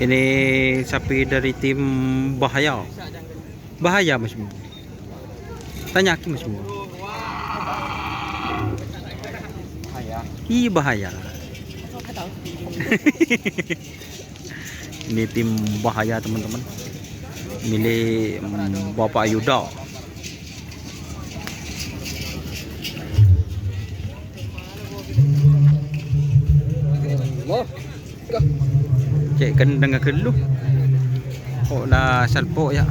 Ini sapi dari tim Bahaya. Bahaya Mas Bimbo. Tanya Ki Mas Bimbo. Ih, bahaya. Ini tim Bahaya teman-teman. Milik Bapak Yuda. Cek kendang keluh. Kok dah salpok ya.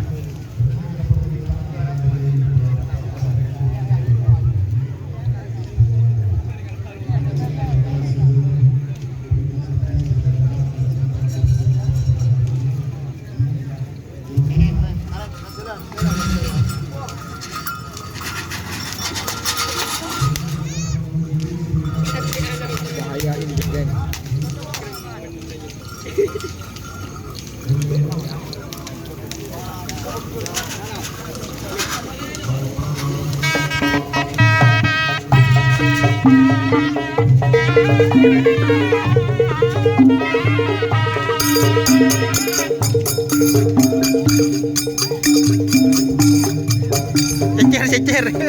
Bahaya ini geng. Cecer. Oke,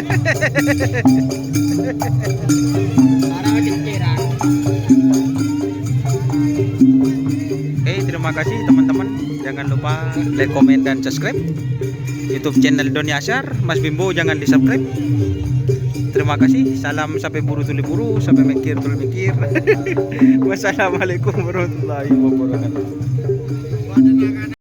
terima kasih teman-teman. Jangan lupa like, komen, dan subscribe YouTube channel Doni Asyar. Mas Bimbo jangan di subscribe. Terima kasih. Salam sampai buru tuli buru, sampai mikir tuli mikir. Wassalamualaikum warahmatullahi wabarakatuh.